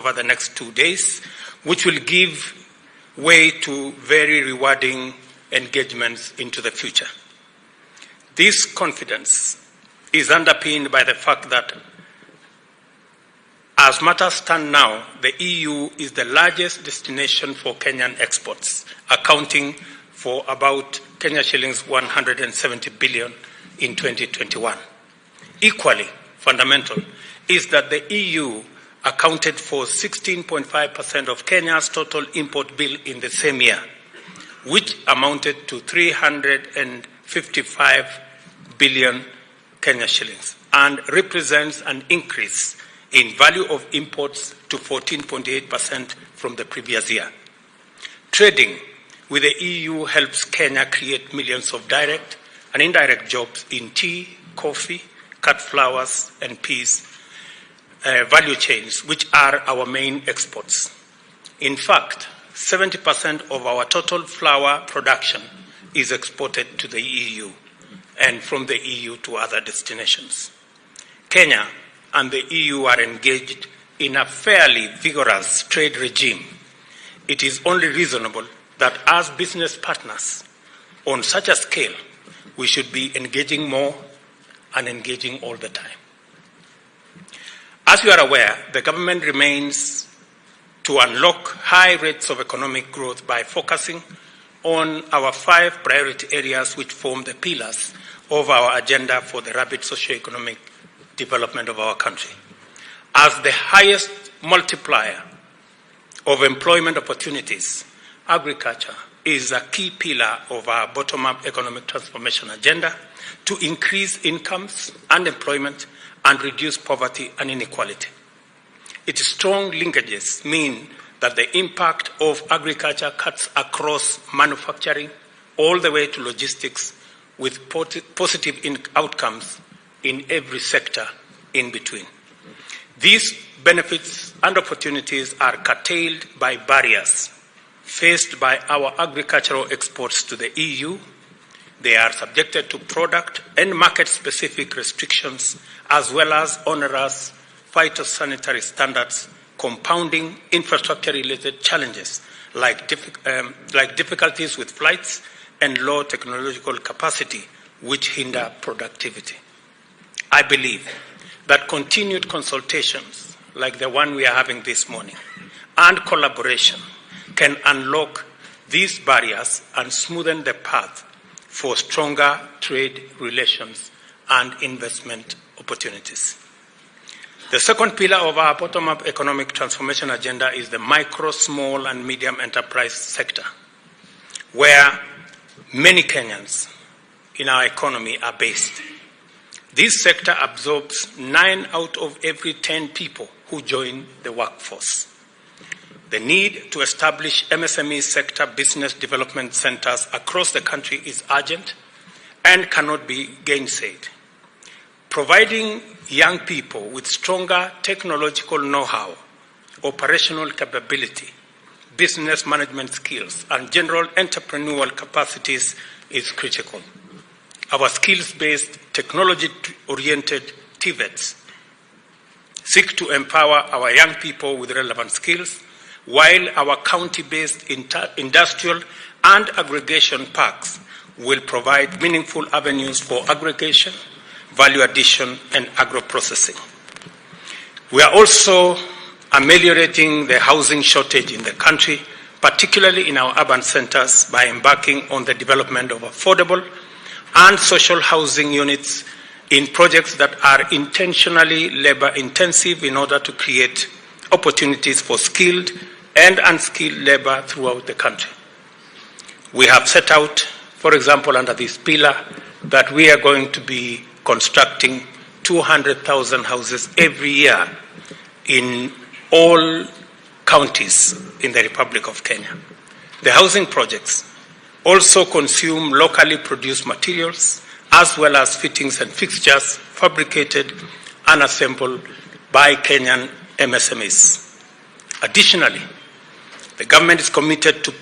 over the next 2 days, which will give way to very rewarding engagements into the future. This confidence is underpinned by the fact that, as matters stand now, the EU is the largest destination for Kenyan exports, accounting for about Kenya shillings 170 billion in 2021. Equally fundamental is that the EU accounted for 16.5% of Kenya's total import bill in the same year, which amounted to 355 billion Kenya shillings and represents an increase in value of imports to 14.8% from the previous year. Trading with the EU helps Kenya create millions of direct and indirect jobs in tea, coffee, cut flowers, and peas value chains, which are our main exports. In fact, 70% of our total flour production is exported to the EU and from the EU to other destinations. Kenya and the EU are engaged in a fairly vigorous trade regime. It is only reasonable that as business partners on such a scale, we should be engaging more and engaging all the time. As you are aware, the government remains to unlock high rates of economic growth by focusing on our 5 priority areas which form the pillars of our agenda for the rapid socio-economic development of our country. As the highest multiplier of employment opportunities, agriculture is a key pillar of our bottom-up economic transformation agenda to increase incomes and employment and reduce poverty and inequality. Its strong linkages mean that the impact of agriculture cuts across manufacturing all the way to logistics, with positive outcomes in every sector in between. These benefits and opportunities are curtailed by barriers faced by our agricultural exports to the EU. They are subjected to product and market-specific restrictions, as well as onerous phytosanitary standards, compounding infrastructure-related challenges like difficulties with flights and low technological capacity, which hinder productivity. I believe that continued consultations, like the one we are having this morning, and collaboration can unlock these barriers and smoothen the path for stronger trade relations and investment opportunities. The second pillar of our bottom-up economic transformation agenda is the micro, small, and medium enterprise sector, where many Kenyans in our economy are based. This sector absorbs 9 out of every 10 people who join the workforce. The need to establish MSME sector business development centers across the country is urgent and cannot be gainsaid. Providing young people with stronger technological know-how, operational capability, business management skills, and general entrepreneurial capacities is critical. Our skills-based, technology-oriented TVETs seek to empower our young people with relevant skills, while our county-based industrial and aggregation parks will provide meaningful avenues for aggregation, value addition, and agro-processing. We are also ameliorating the housing shortage in the country, particularly in our urban centers, by embarking on the development of affordable and social housing units in projects that are intentionally labor-intensive in order to create opportunities for skilled and unskilled labor throughout the country. We have set out, for example, under this pillar, that we are going to be constructing 200,000 houses every year in all counties in the Republic of Kenya. The housing projects also consume locally produced materials, as well as fittings and fixtures fabricated and assembled by Kenyan MSMEs. Additionally, the government is committed to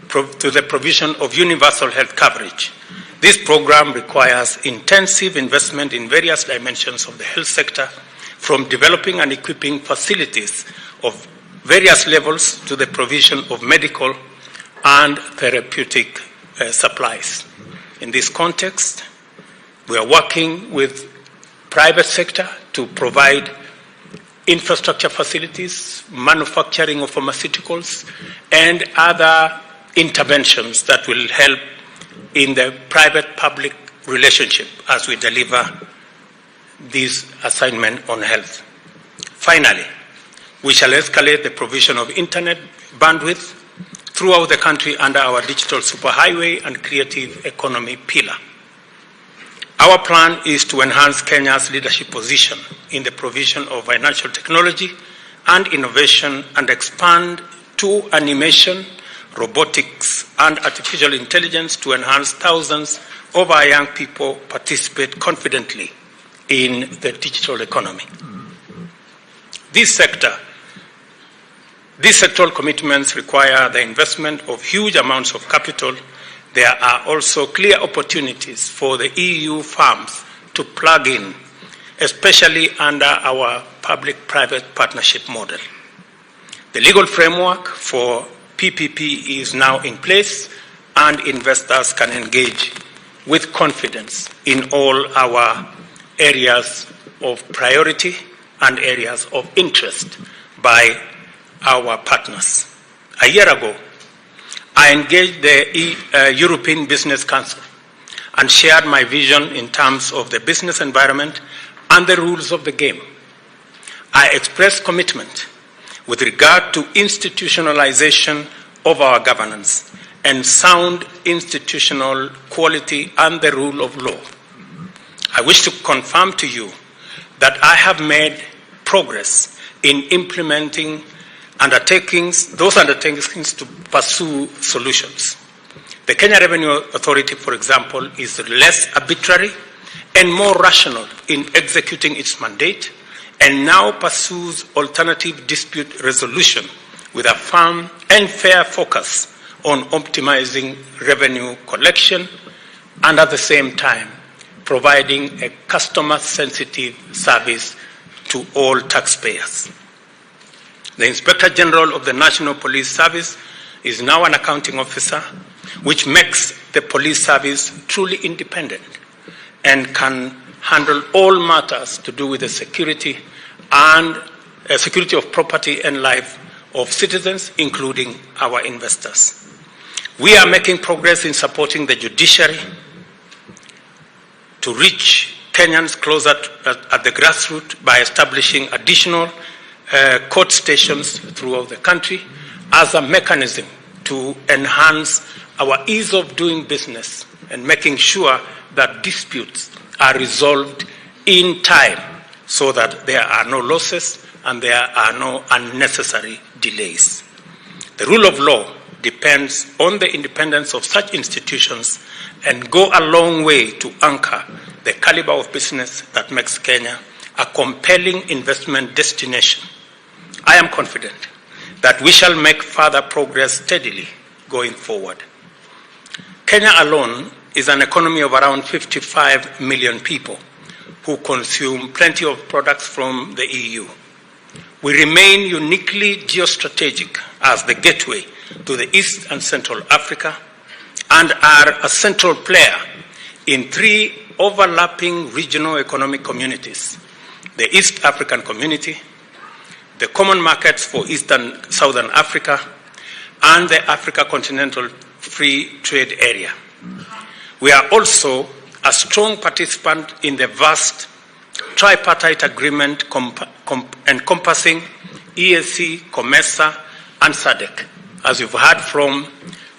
the provision of universal health coverage. This program requires intensive investment in various dimensions of the health sector, from developing and equipping facilities of various levels to the provision of medical and therapeutic supplies. In this context, we are working with private sector to provide infrastructure facilities, manufacturing of pharmaceuticals, and other interventions that will help in the private-public relationship as we deliver this assignment on health. Finally, we shall escalate the provision of internet bandwidth throughout the country under our digital superhighway and creative economy pillar. Our plan is to enhance Kenya's leadership position in the provision of financial technology and innovation and expand to animation, robotics, and artificial intelligence to enhance thousands of our young people participate confidently in the digital economy. These sectoral commitments require the investment of huge amounts of capital. There are also clear opportunities for the EU firms to plug in, especially under our public-private partnership model. The legal framework for PPP is now in place, and investors can engage with confidence in all our areas of priority and areas of interest by our partners. A year ago, I engaged the European Business Council and shared my vision in terms of the business environment and the rules of the game. I expressed commitment with regard to institutionalization of our governance and sound institutional quality and the rule of law. I wish to confirm to you that I have made progress in implementing those undertakings to pursue solutions. The Kenya Revenue Authority, for example, is less arbitrary and more rational in executing its mandate, and now pursues alternative dispute resolution with a firm and fair focus on optimizing revenue collection and at the same time providing a customer-sensitive service to all taxpayers. The Inspector General of the National Police Service is now an accounting officer, which makes the police service truly independent and can handle all matters to do with the security of property and life of citizens, including our investors. We are making progress in supporting the judiciary to reach Kenyans closer at the grassroots by establishing additional court stations throughout the country as a mechanism to enhance our ease of doing business and making sure that disputes are resolved in time so that there are no losses and there are no unnecessary delays. The rule of law depends on the independence of such institutions and go a long way to anchor the caliber of business that makes Kenya a compelling investment destination. I am confident that we shall make further progress steadily going forward. Kenya alone is an economy of around 55 million people who consume plenty of products from the EU. We remain uniquely geostrategic as the gateway to the East and Central Africa and are a central player in 3 overlapping regional economic communities: the East African Community, the Common Markets for East and Southern Africa, and the Africa Continental Free Trade Area. We are also a strong participant in the vast tripartite agreement encompassing EAC, COMESA, and SADC. As you've heard from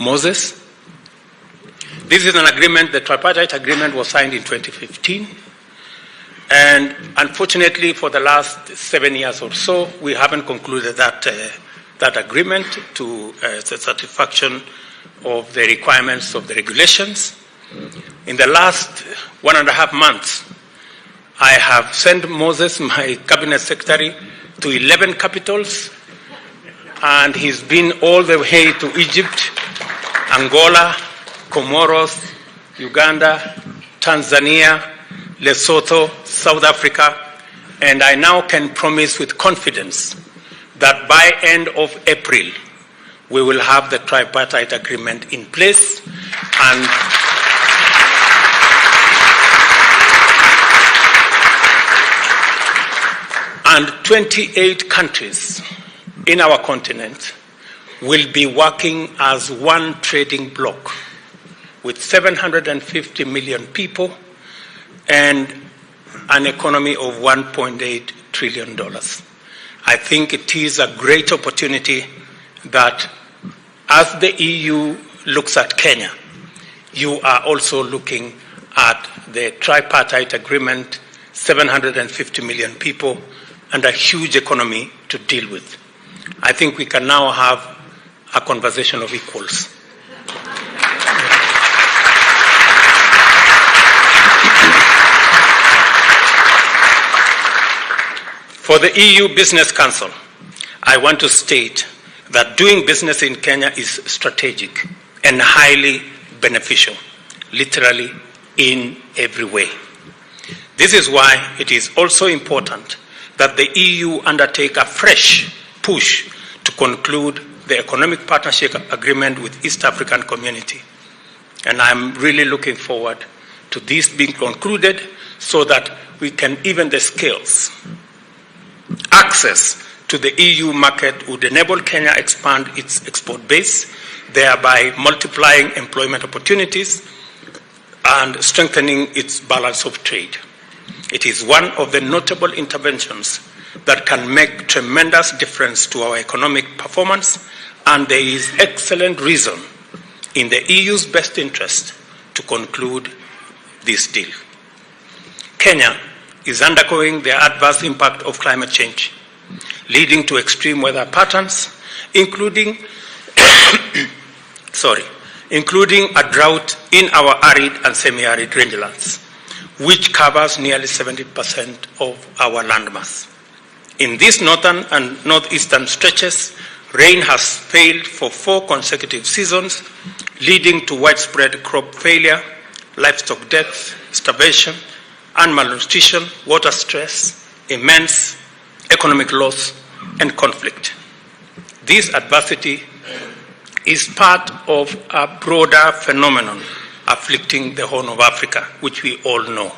Moses, this is an agreement, the tripartite agreement was signed in 2015. And unfortunately, for the last 7 years or so, we haven't concluded that agreement to the satisfaction of the requirements of the regulations. In the last 1.5 months, I have sent Moses, my cabinet secretary, to 11 capitals, and he's been all the way to Egypt, Angola, Comoros, Uganda, Tanzania, Lesotho, South Africa, and I now can promise with confidence that by end of April, we will have the tripartite agreement in place, and 28 countries in our continent will be working as one trading bloc with 750 million people and an economy of $1.8 trillion. I think it is a great opportunity that as the EU looks at Kenya, you are also looking at the tripartite agreement, 750 million people, and a huge economy to deal with. I think we can now have a conversation of equals. For the EU Business Council, I want to state that doing business in Kenya is strategic and highly beneficial, literally in every way. This is why it is also important that the EU undertake a fresh push to conclude the Economic Partnership Agreement with East African Community. And I'm really looking forward to this being concluded so that we can even the scales. Access to the EU market would enable Kenya expand its export base, thereby multiplying employment opportunities and strengthening its balance of trade. It is one of the notable interventions that can make tremendous difference to our economic performance, and there is excellent reason in the EU's best interest to conclude this deal. Kenya is undergoing the adverse impact of climate change, leading to extreme weather patterns, including a drought in our arid and semi-arid rangelands, which covers nearly 70% of our landmass. In these northern and northeastern stretches, rain has failed for 4 consecutive seasons, leading to widespread crop failure, livestock deaths, starvation, and malnutrition, water stress, immense economic loss, and conflict. This adversity is part of a broader phenomenon afflicting the Horn of Africa, which we all know.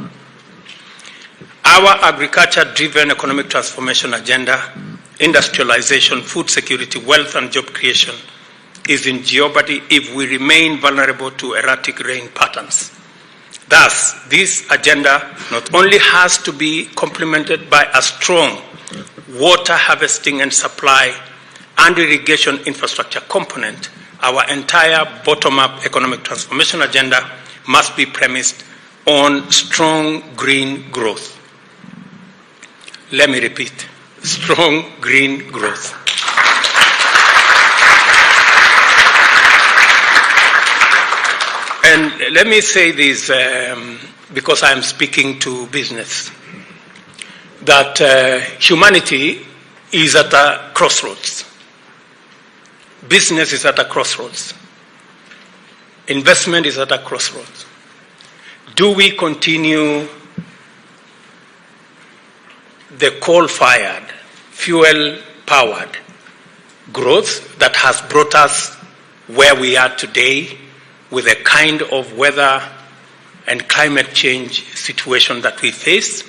Our agriculture-driven economic transformation agenda, industrialization, food security, wealth, and job creation is in jeopardy if we remain vulnerable to erratic rain patterns. Thus, this agenda not only has to be complemented by a strong water harvesting and supply and irrigation infrastructure component, our entire bottom-up economic transformation agenda must be premised on strong green growth. Let me repeat, strong green growth. And let me say this, because I'm speaking to business, that humanity is at a crossroads. Business is at a crossroads. Investment is at a crossroads. Do we continue the coal-fired, fuel-powered growth that has brought us where we are today, with the kind of weather and climate change situation that we face,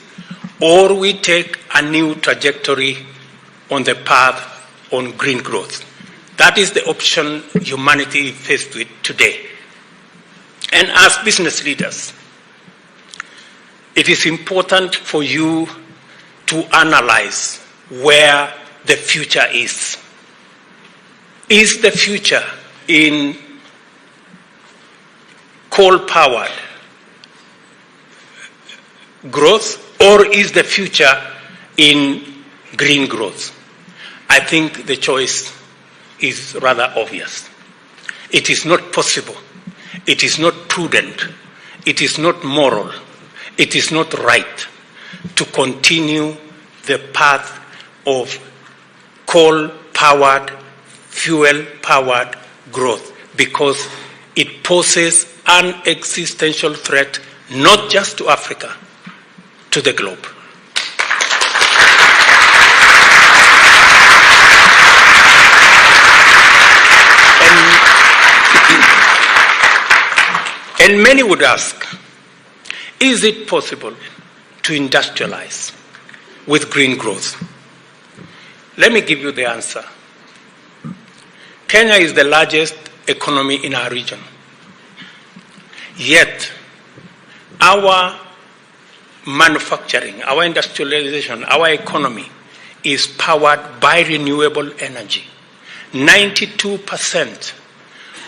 or we take a new trajectory on the path on green growth? That is the option humanity is faced with today. And as business leaders, it is important for you to analyze where the future is. Is the future in coal-powered growth, or is the future in green growth? I think the choice is rather obvious. It is not possible. It is not prudent. It is not moral. It is not right to continue the path of coal-powered, fuel-powered growth, because it poses an existential threat not just to Africa, to the globe. And many would ask, is it possible to industrialize with green growth? Let me give you the answer. Kenya is the largest economy in our region. Yet, our manufacturing, our industrialization, our economy is powered by renewable energy. 92%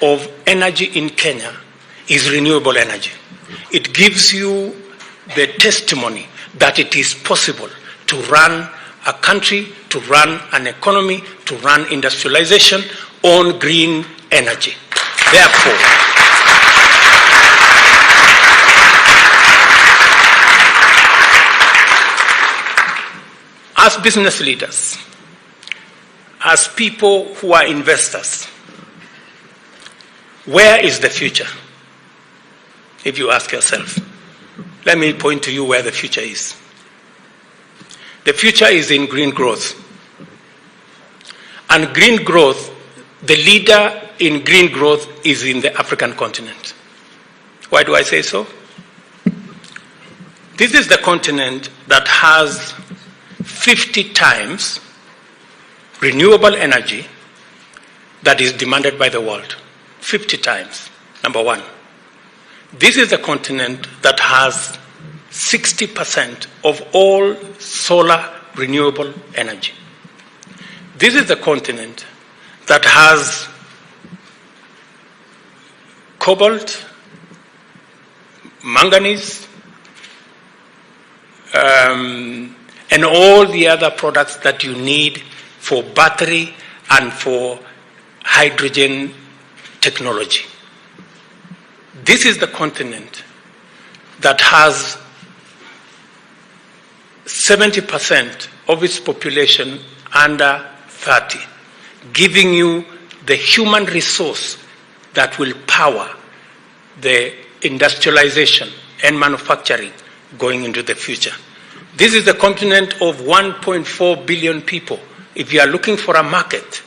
of energy in Kenya is renewable energy. It gives you the testimony that it is possible to run a country, to run an economy, to run industrialization on green energy. Therefore, as business leaders, as people who are investors, where is the future? If you ask yourself, let me point to you where the future is. The future is in green growth. And green growth, the leader in green growth is in the African continent. Why do I say so? This is the continent that has 50 times renewable energy that is demanded by the world. 50 times, number one. This is the continent that has 60% of all solar renewable energy. This is the continent that has cobalt, manganese, and all the other products that you need for battery and for hydrogen technology. This is the continent that has 70% of its population under 30, giving you the human resource that will power the industrialization and manufacturing going into the future. This is the continent of 1.4 billion people. If you are looking for a market,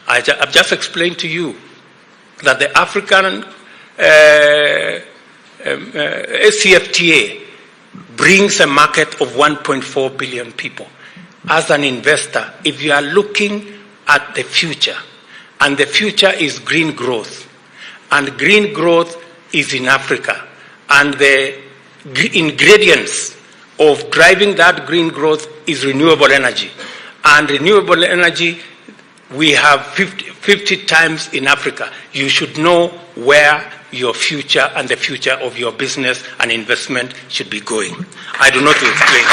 I've just explained to you that the African CFTA brings a market of 1.4 billion people. As an investor, if you are looking at the future, and the future is green growth, and green growth is in Africa, and the ingredients of driving that green growth is renewable energy. And renewable energy, we have 50 times in Africa. You should know where your future and the future of your business and investment should be going. I do not explain.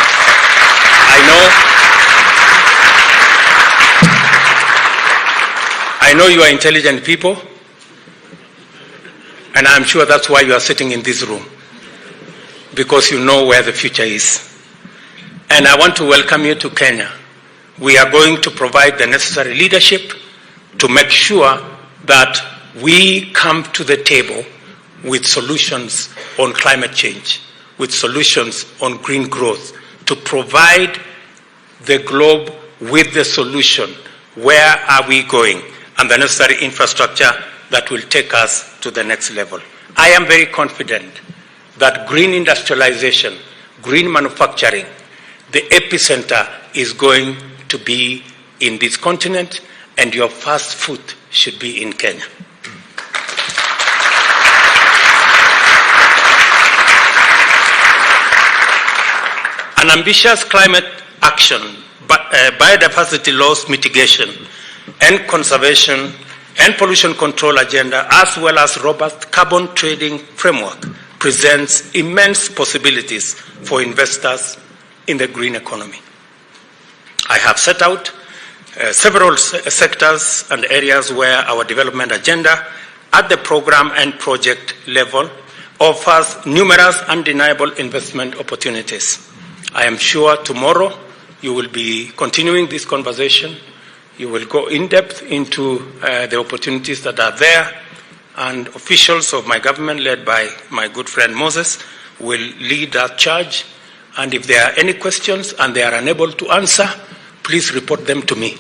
I know you are intelligent people, and I'm sure that's why you are sitting in this room, because you know where the future is. And I want to welcome you to Kenya. We are going to provide the necessary leadership to make sure that we come to the table with solutions on climate change, with solutions on green growth, to provide the globe with the solution. Where are we going? And the necessary infrastructure that will take us to the next level. I am very confident that green industrialization, green manufacturing, the epicenter is going to be in this continent, and your first foot should be in Kenya. An ambitious climate action, biodiversity loss mitigation and conservation and pollution control agenda, as well as robust carbon trading framework, presents immense possibilities for investors in the green economy. I have set out several sectors and areas where our development agenda at the program and project level offers numerous undeniable investment opportunities. I am sure tomorrow you will be continuing this conversation. You will go in depth into the opportunities that are there, and officials of my government, led by my good friend Moses, will lead that charge. And if there are any questions and they are unable to answer, please report them to me.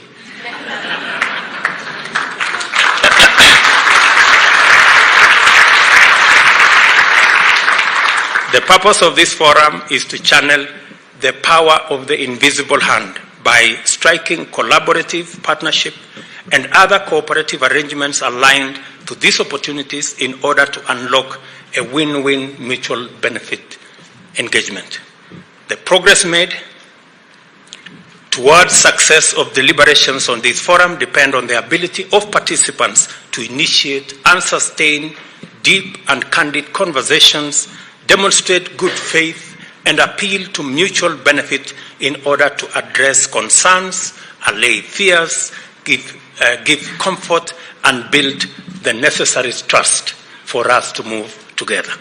The purpose of this forum is to channel the power of the invisible hand by striking collaborative partnership and other cooperative arrangements aligned to these opportunities in order to unlock a win-win mutual benefit engagement. The progress made towards success of deliberations on this forum depend on the ability of participants to initiate and sustain deep and candid conversations, demonstrate good faith, and appeal to mutual benefit in order to address concerns, allay fears, give comfort, and build the necessary trust for us to move together.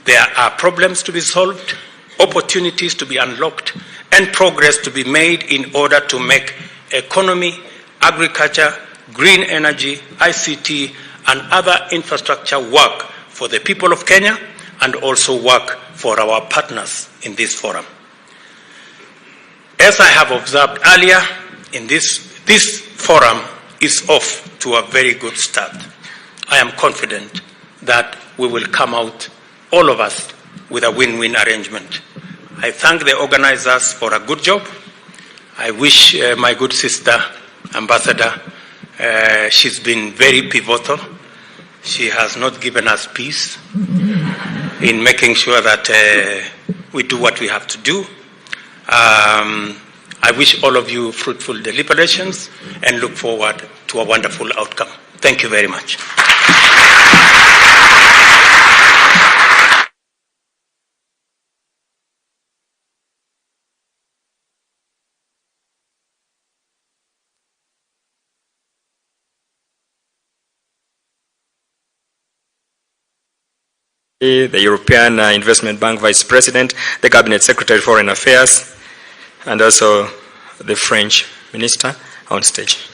There are problems to be solved, opportunities to be unlocked, and progress to be made in order to make economy, agriculture, green energy, ICT, and other infrastructure work for the people of Kenya and also work for our partners in this forum. As I have observed earlier, in this forum is off to a very good start. I am confident that we will come out, all of us, with a win-win arrangement. I thank the organizers for a good job. I wish my good sister, Ambassador, she's been very pivotal. She has not given us peace in making sure that we do what we have to do. I wish all of you fruitful deliberations and look forward to a wonderful outcome. Thank you very much. The European Investment Bank Vice President, the Cabinet Secretary for Foreign Affairs, and also the French Minister on stage.